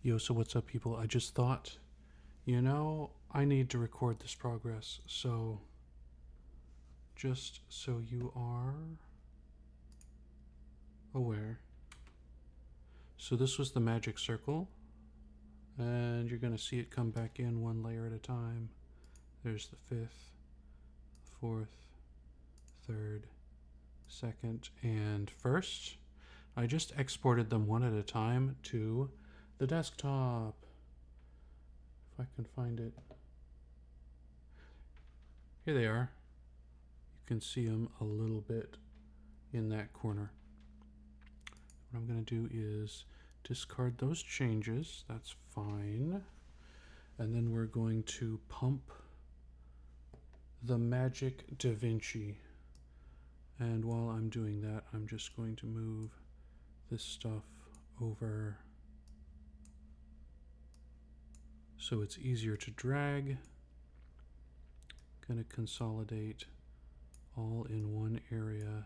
Yo, so what's up, people? I just thought, I need to record this progress. So, just so you are aware. So, this was the magic circle, and you're going to see it come back in one layer at a time. There's the fifth, fourth, third, second, and first. I just exported them one at a time to the desktop. If I can find it. Here they are. You can see them a little bit in that corner. What I'm going to do is discard those changes. That's fine. And then we're going to pump the Magic DaVinci. And while I'm doing that, I'm just going to move this stuff over so it's easier to drag. Going to consolidate all in one area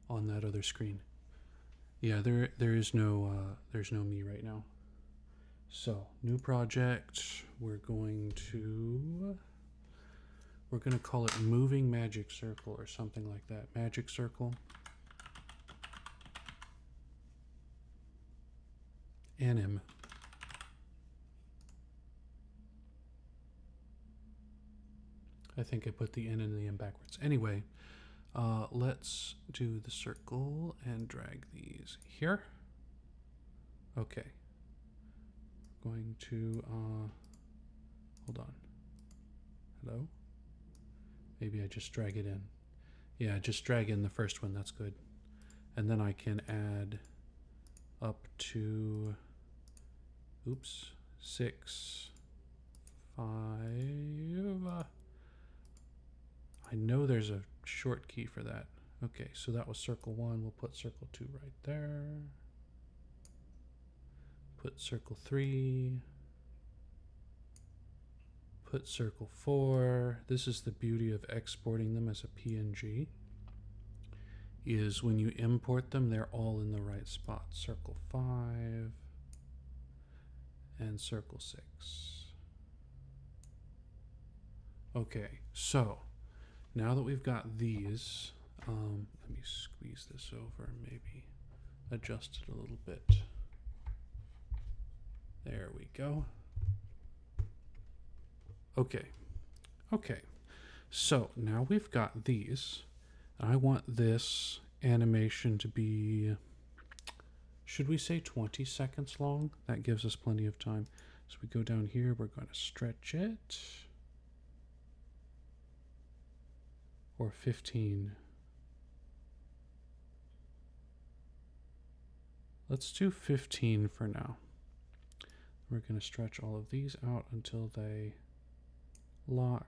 on that other screen. Yeah, there's no me right now. So, new project. We're going to call it Moving Magic Circle or something like that. Magic Circle. Anim. I think I put the N and the M backwards. Anyway, let's do the circle and drag these here. Okay. Going to, hold on. Hello? Maybe I just drag it in. Yeah, just drag in the first one, that's good. And then I can add up to, 6, 5. I know there's a short key for that. Okay, so that was circle 1. We'll put circle 2 right there. Put circle 3. Put circle 4. This is the beauty of exporting them as a PNG. Is when you import them, they're all in the right spot. Circle 5 and circle 6. Okay, so now that we've got these, let me squeeze this over, maybe adjust it a little bit. There we go. Okay, so now we've got these. I want this animation to be, should we say 20 seconds long? That gives us plenty of time. So we go down here, we're going to stretch it. Or 15. Let's do 15 for now. We're going to stretch all of these out until they lock.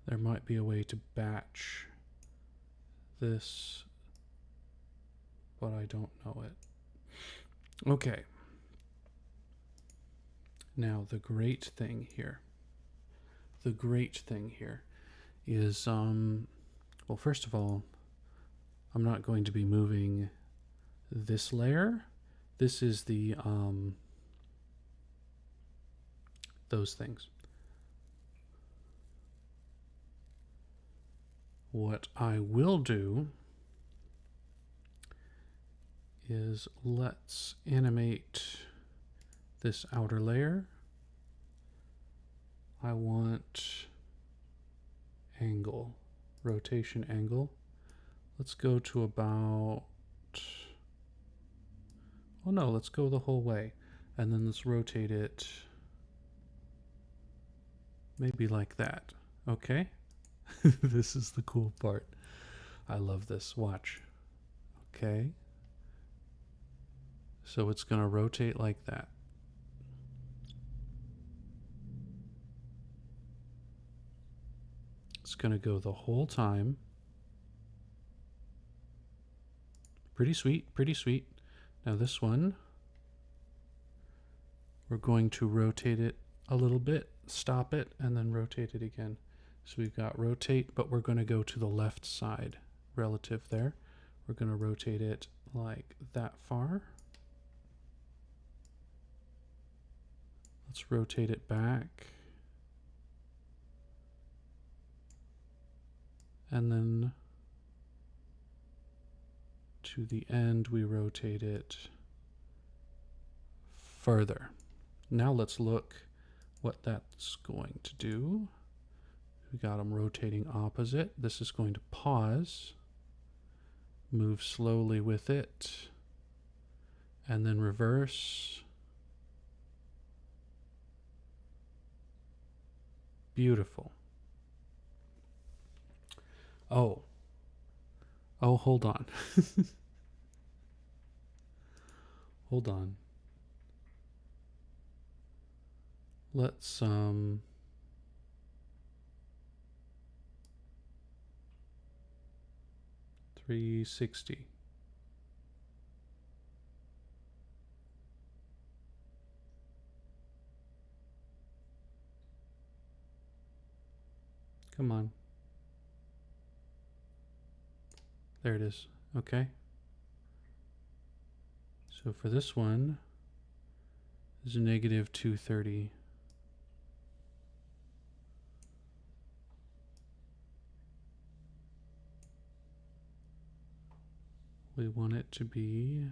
There might be a way to batch this, but I don't know it. Okay. Now the great thing here is, well, first of all, I'm not going to be moving this layer. This is the, those things. What I will do is let's animate this outer layer. I want angle, rotation angle. Let's go to about, oh no, let's go the whole way. And then let's rotate it maybe like that. Okay. This is the cool part. I love this. Watch. Okay. So it's going to rotate like that. It's going to go the whole time. Pretty sweet, pretty sweet. Now this one, We're going to rotate it a little bit, stop it, and then rotate it again. So we've got rotate, but we're going to go to the left side relative there. We're going to rotate it like that far. Let's rotate it back. And then to the end, we rotate it further. Now let's look what that's going to do. We got them rotating opposite. This is going to pause, move slowly with it, and then reverse. Beautiful. Oh, hold on. Hold on. Let's 360. Come on. There it is. Okay. So for this one, is negative 230. We want it to be,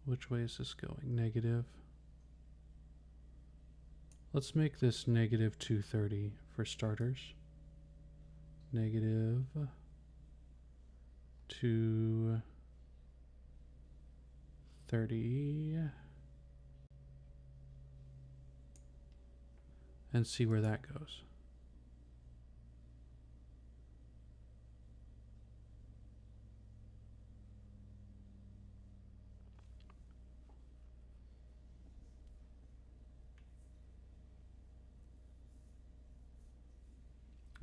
which way is this going? Negative. Let's make this negative 230 for starters. Negative 230. And see where that goes.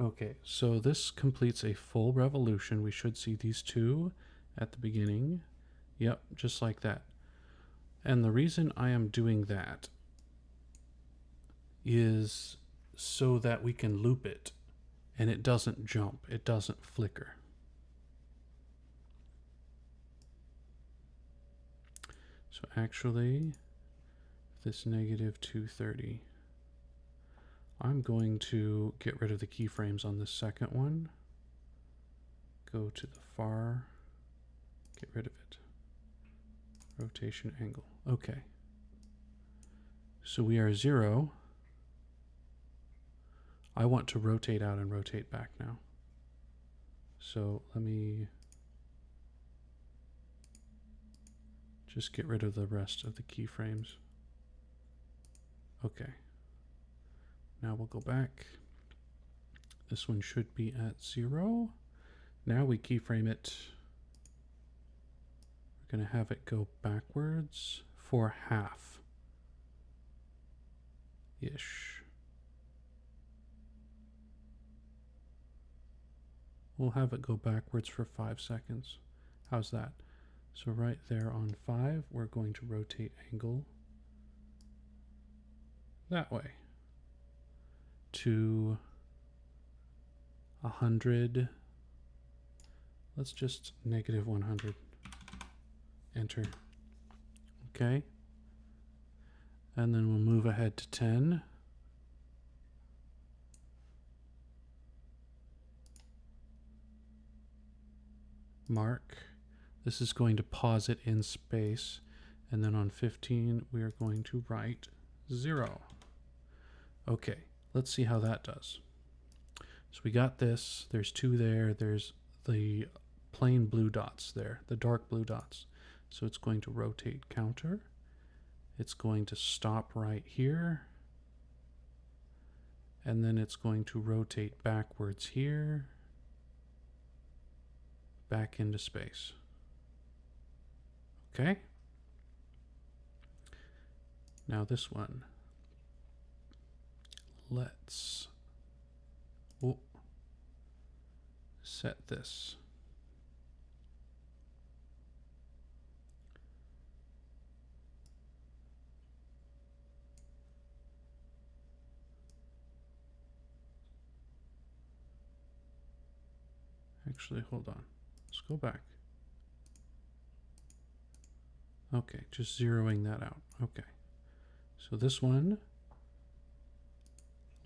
Okay, so this completes a full revolution. We should see these two at the beginning. Yep, just like that. And the reason I am doing that is so that we can loop it and it doesn't jump, it doesn't flicker. So actually, this negative 230, I'm going to get rid of the keyframes on this second one. Go to the far, get rid of it. Rotation angle. Okay. So we are 0. I want to rotate out and rotate back now. So let me just get rid of the rest of the keyframes. Okay. Now we'll go back. This one should be at 0. Now we keyframe it. We're going to have it go backwards for half-ish. We'll have it go backwards for 5 seconds. How's that? So right there on 5, we're going to rotate angle that way to 100. Let's just negative 100. Enter. Okay. And then we'll move ahead to 10. Mark. This is going to pause it in space. And then on 15, we are going to write 0. Okay, let's see how that does. So we got this. There's 2 there. There's the plain blue dots there, the dark blue dots. So it's going to rotate counter. It's going to stop right here. And then it's going to rotate backwards here. Back into space. Okay. Now this one. Let's set this. Actually, hold on. Let's go back. Okay, just zeroing that out. Okay. So this one,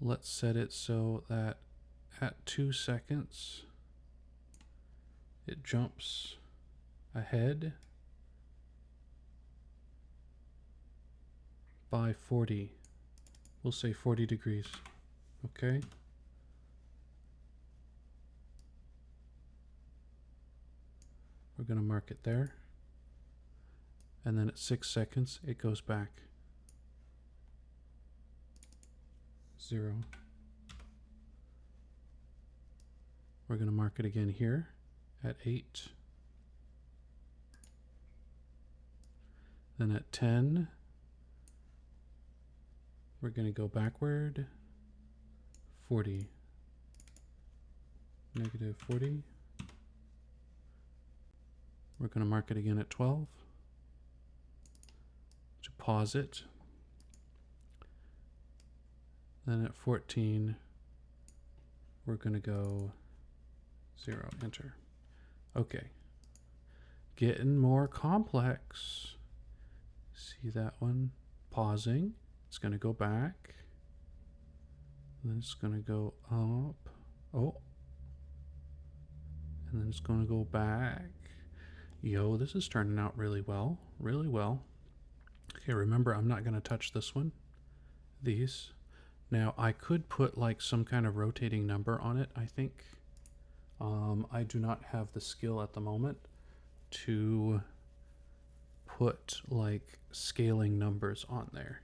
let's set it so that at 2 seconds, it jumps ahead by 40. We'll say 40 degrees. Okay. We're going to mark it there. And then at 6 seconds, it goes back. 0. We're going to mark it again here at 8. Then at 10, we're going to go backward. 40. Negative 40. We're going to mark it again at 12. To pause it. Then at 14, we're going to go 0, enter. Okay. Getting more complex. See that one? Pausing. It's going to go back. Then it's going to go up. Oh. And then it's going to go back. Yo, this is turning out really well. Really well. Okay, remember, I'm not going to touch this one. These. Now, I could put like some kind of rotating number on it, I think. I do not have the skill at the moment to put like scaling numbers on there.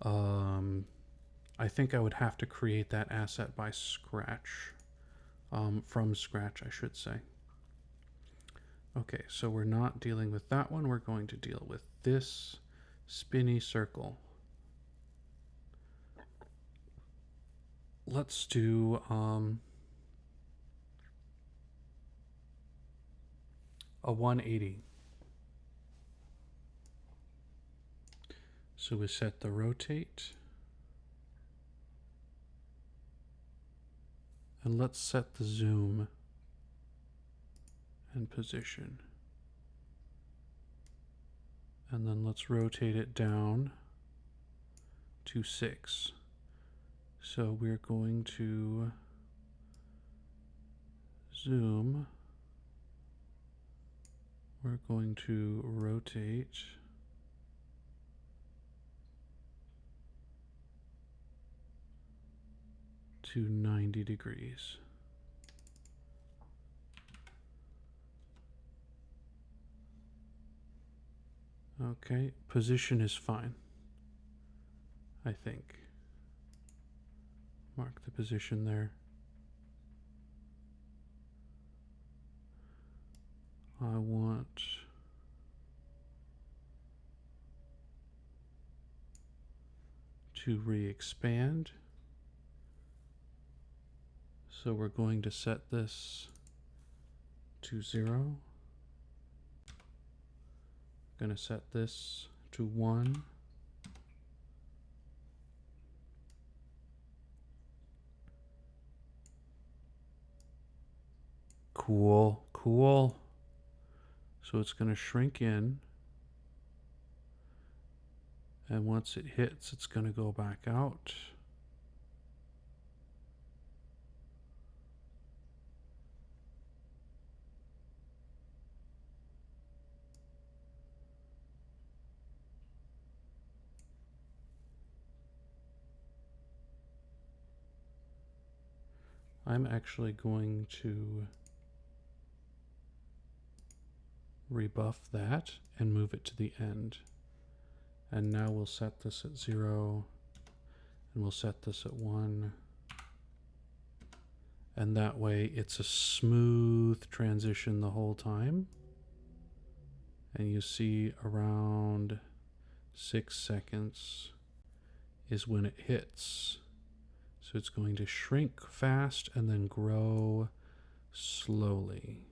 I think I would have to create that asset by scratch. From scratch, I should say. Okay, so we're not dealing with that one. We're going to deal with this spinny circle. Let's do a 180. So we set the rotate. And let's set the zoom and position. And then let's rotate it down to 6. So we're going to zoom. We're going to rotate to 90 degrees. Okay, position is fine, I think. Mark the position there. I want to re-expand. So we're going to set this to 0. Going to set this to 1. Cool, cool. So it's going to shrink in. And once it hits, it's going to go back out. I'm actually going to rebuff that and move it to the end. And now we'll set this at 0, and we'll set this at 1. And that way it's a smooth transition the whole time. And you see around 6 seconds is when it hits. So it's going to shrink fast and then grow slowly.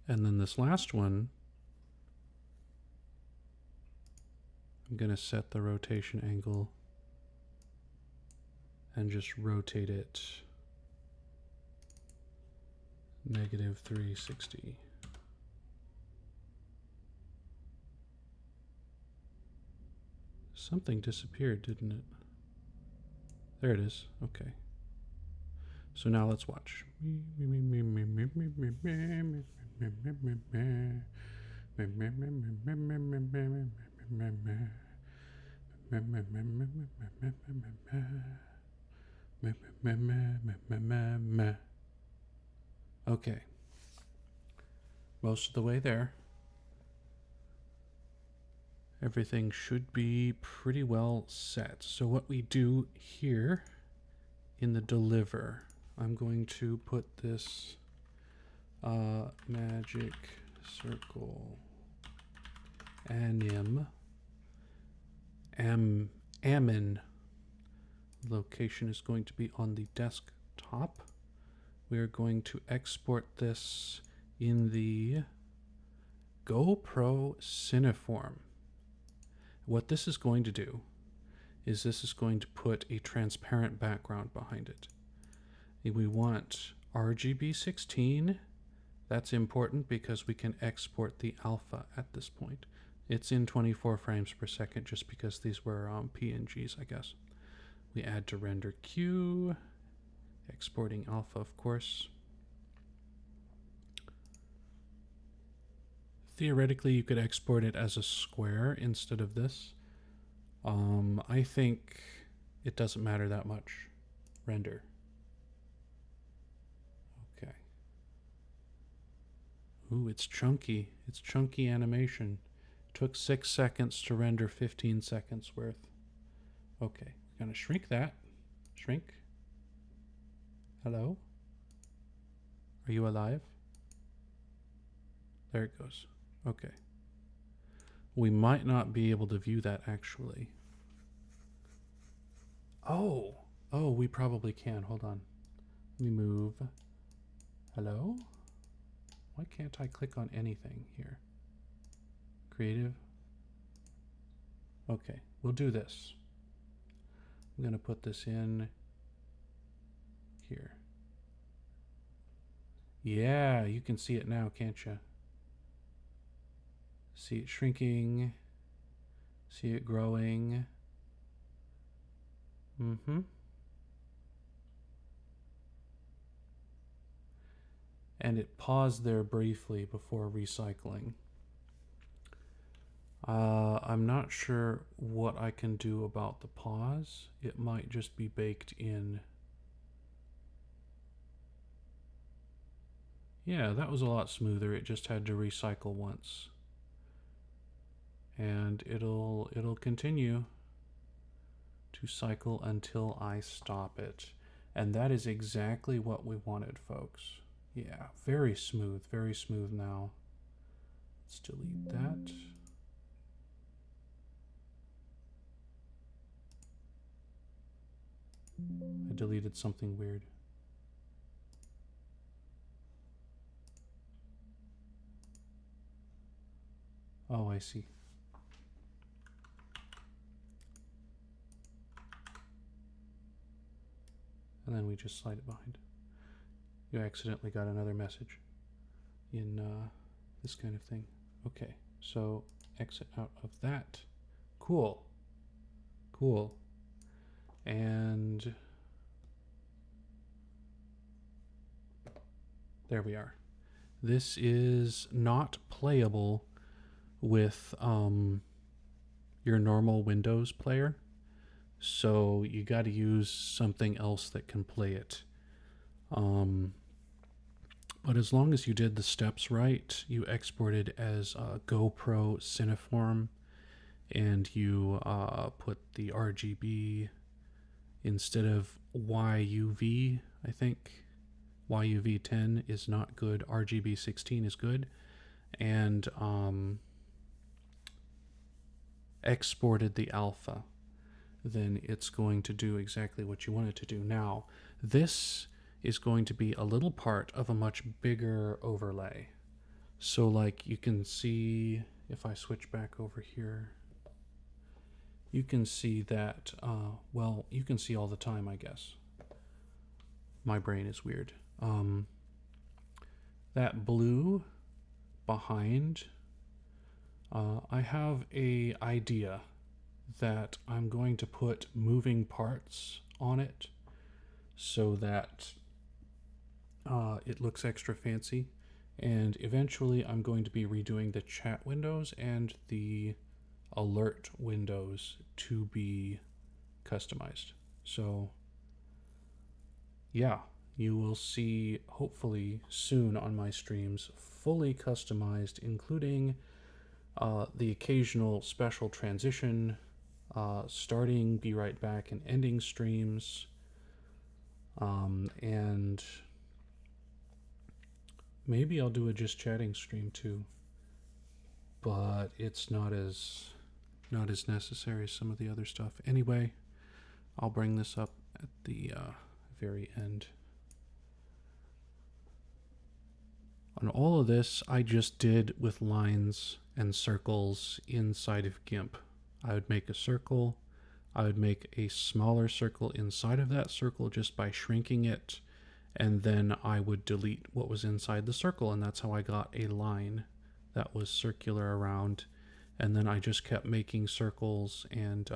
And then this last one, I'm going to set the rotation angle and just rotate it -360. Something disappeared, didn't it? There it is. Okay. So now let's watch. Okay. Most of the way there. Everything should be pretty well set. So what we do here in the deliver, I'm going to put this magic circle amin location is going to be on the desktop. We are going to export this in the GoPro Cineform. What this is going to do is this is going to put a transparent background behind it. We want RGB 16. That's important because we can export the alpha at this point. It's in 24 frames per second just because these were PNGs, I guess. We add to render queue, exporting alpha, of course. Theoretically, you could export it as a square instead of this. I think it doesn't matter that much. Render. Okay. Ooh, it's chunky. It's chunky animation. Took 6 seconds to render 15 seconds worth. Okay, we're gonna shrink that. Shrink. Hello? Are you alive? There it goes. Okay. We might not be able to view that actually. Oh, we probably can. Hold on. Let me move. Hello? Why can't I click on anything here? Creative. Okay, we'll do this. I'm going to put this in here. Yeah, you can see it now, can't you? See it shrinking. See it growing. And it paused there briefly before recycling. I'm not sure what I can do about the pause. It might just be baked in. Yeah, that was a lot smoother. It just had to recycle once. And it'll continue to cycle until I stop it. And that is exactly what we wanted, folks. Yeah, very smooth now. Let's delete that. I deleted something weird. Oh, I see. And then we just slide it behind. You accidentally got another message in this kind of thing. Okay, so exit out of that. Cool. Cool. And there we are. This is not playable with your normal Windows player. So you got to use something else that can play it. But as long as you did the steps right, you exported as a GoPro Cineform, and you put the RGB instead of YUV, I think. YUV 10 is not good. RGB 16 is good. And exported the alpha, then it's going to do exactly what you want it to do. Now, this is going to be a little part of a much bigger overlay. So like you can see, if I switch back over here, you can see that, well, you can see all the time, I guess. My brain is weird. That blue behind, I have a idea that I'm going to put moving parts on it so that it looks extra fancy. And eventually I'm going to be redoing the chat windows and the alert windows to be customized. So yeah, you will see hopefully soon on my streams fully customized, including the occasional special transition, starting, be right back, and ending streams, and maybe I'll do a just chatting stream too, but it's not as necessary as some of the other stuff. Anyway, I'll bring this up at the very end. On all of this, I just did with lines and circles inside of GIMP. I would make a circle. I would make a smaller circle inside of that circle just by shrinking it, and then I would delete what was inside the circle, and that's how I got a line that was circular around. And then I just kept making circles and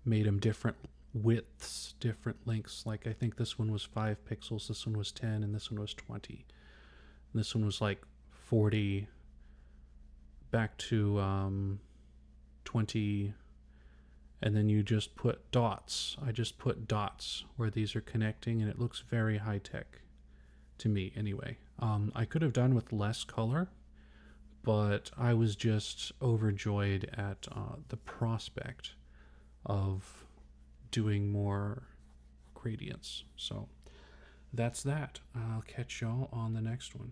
made them different widths, different lengths. Like I think this one was 5 pixels, this one was 10, and this one was 20. And this one was like 40 back to 20, and then you just put dots. I just put dots where these are connecting, and it looks very high-tech to me anyway. I could have done with less color, but I was just overjoyed at the prospect of doing more gradients. So that's that. I'll catch y'all on the next one.